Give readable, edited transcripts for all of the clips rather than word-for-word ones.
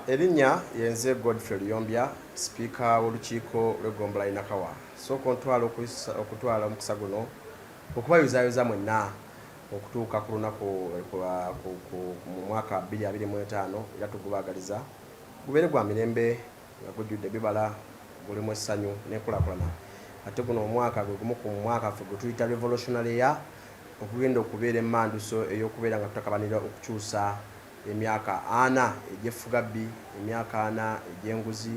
Erinnya yenze Godfrey Lyombya, Speaker w'olukiiko lw'eggombolola y'e Nakawa. Sooka ontwala okutwala omukisa guno okubayuzaayoza mwenna okutuuka ku lunaku mu mwaka 2025 era tugubaagaliza gubeere gwa mirembe nga gujjudde bibala gulimu essanyu n'enkulaakulana. Ate guno omwaka gwe gumu ku mwaka ffe gwe tuyita revolutionary year okugenda okubeera emmanduso ey'okubeera nga tutakabanira okukyusa emyaka 4 egy'effugabbi, emyaka 4 egy'enguzi,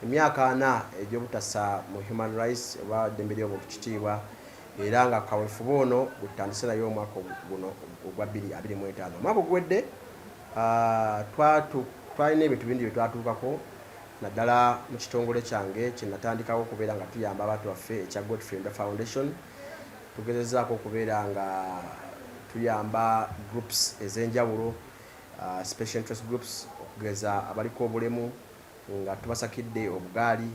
emyaka 4 egy'obutassa mu human rights oba ddembe ly'obuntu kitiibwa, era nga kaweefube ono gutandise nayo omwaka guno ogwa 2025. Omwaka oguwedde twalina ebintu bingi bye twatuukako, naddala mu kitongole kyange kye natandikawo okubeera nga tuyamba abantu baffe ekya Godfrey Lyombya Foundation. Tugezezaako okubeera nga tuyamba groups ez'enjawulo, special interest groups, okugeza abaliko obulemu nga tubasakidde obugaali.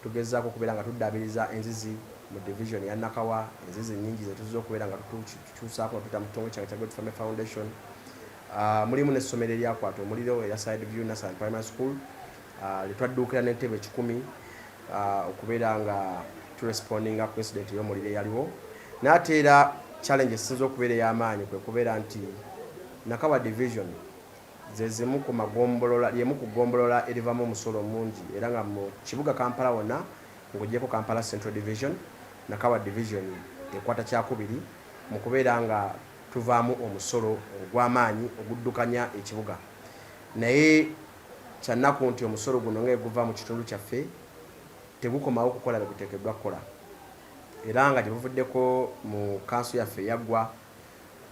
Tugezezaako okubeera nga tuddaabiriza enzizi mu division ya Nakawa, enzizi nnyingi ze tuzze okubeera nga tukyusaako nga tuyita mu kitongole kyange kya Godfrey Lyombya Foundation. Mulimu n'essomero eryakwata omuliro erya Sideview Nursery and Primary School lye twadduukira n'entebe 10 okubeera nga turespondinga ku incident y'omuliro eyaliwo. N'ate era challenge esinza okubeera ey'amaanyi kwe kubeera nti Nakawa division zezimu ku magombolola lyemu ku gombolola erivamu omusolo mungi, era nga mu kibuga Kampala wonna ng'ogyeko Kampala Central Division, Nakawa division ekwata kyakubiri mu kubeera nga tuvaamu omusolo ogw'amaanyi oguddukanya ekibuga. Naye kyannaku nti omusolo guno nga guva mu kitundu kyaffe tegukomawo kukola bye guteekeddwa kukola, era nga gye buvuddeko mu kanso yaffe yaggwa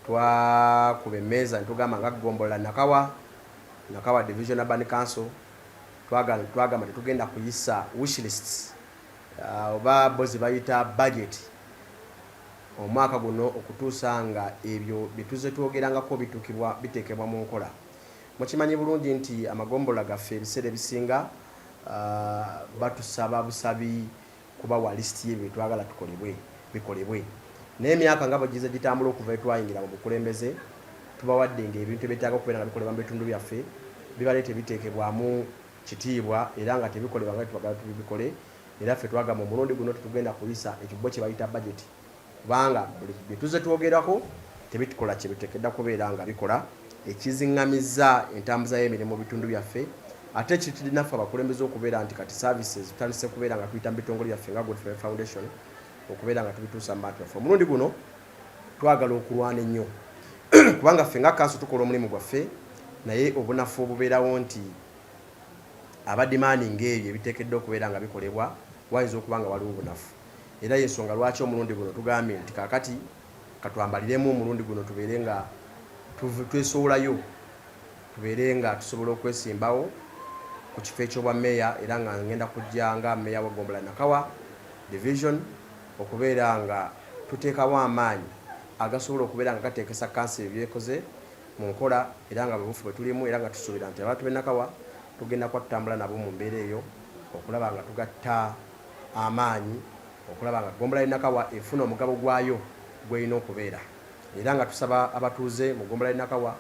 twakuba emmeeza netugamba nga gombolola Nakawa Division Urban Council twagamba tetugenda kuyisa wishlists oba bozi bayita budget omwaka guno okutuusa nga ebyo bituze twogerangako biteekebwa mu nkola. Mukimanyi bulungi nti amagombolola gaffe ebiseera ebisinga batusaba busabi kubawa lisiti y'ebyo twagala bikolebwe. N'emyaka nga bwegize gitambula okuva etwayingira mu bukulembeze tubawadde ng'ebintu ebyetaaga okubeera nga bikolebwa mu bitundu byaffe bibaleete biteekebwamu kitiibwa era nga tebikolebwa nga twagala tubikole. Era ffe twagamba omulundi guno tetugenda kuyisa ekibbo kye bayita budget, kubanga buli bye tuzze twogerako tebitukola kye biteekeddwa kubeera nga bikola, ekiziŋŋamizza entambuza y'emirimu mu bitundu byaffe. Ate kitinaffe abakulembeze okubeera nti kati services tutandise kubeera nga tuyita mu bitongole byaffe nga Godfrey Foundation okubeera nga tubituusa mu bantu baffe. Omulundi guno twagala okulwana ennyo kubanga ffe nga kanso tukola omulimu gwaffe, naye obunafu obubeerawo nti abadimaaninga ebyo ebiteekeddwa okubeera nga bikolebwa wayinza okuba nga waliwo obunafu. Era y'ensonga lwaki omulundi guno tugambye nti kaakati katwambaliremu omulundi guno tubeere nga twesowolayo, tubeere nga tusobola okwesimbawo ku kifo eky'obwammeeya, era nga ngenda kujja nga mmeeya wa Ggombolola Nakawa division okubeera nga tuteekawo amaanyi agasobola okubeera nga gateekesa kanso ebyekoze mu nkola, era nga bubufu bwe tulimu, era nga tusuubira nti abantu b'e Nakawa tugenda kuba tutambula nabo mu mbeera eyo okulaba nga tugatta amaanyi, okulaba nga Ggombolola y'e Nakawa efuna omugabo gwayo gw'erina okubeera. Era nga tusaba abatuuze mu Ggombolola y'e Nakawa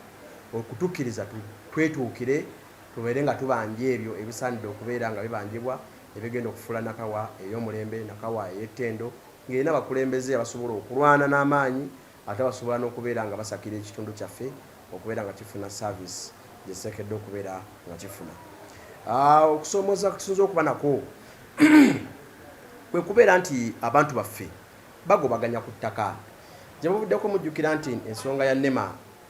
okutukkiriza twetuukire tubeere nga tubanja ebyo ebisaanidde okubeera nga bibanjibwa ebigenda okufuula Nakawa ey'omulembe, Nakawa ey'ettendo, ng'erina abakulembeze abasobola okulwana n'amaanyi ate basobola n'okubeera nga basakira ekitundu kyaffe okubeera nga kifuna service gye kiteekeddwa okubeera nga kifuna. Okusoomooza kusinza okuba nako kwe kubeera nti abantu baffe bagobaganya ku ttaka. Gye buvuddeko mujjukira nti ensonga ya NEMA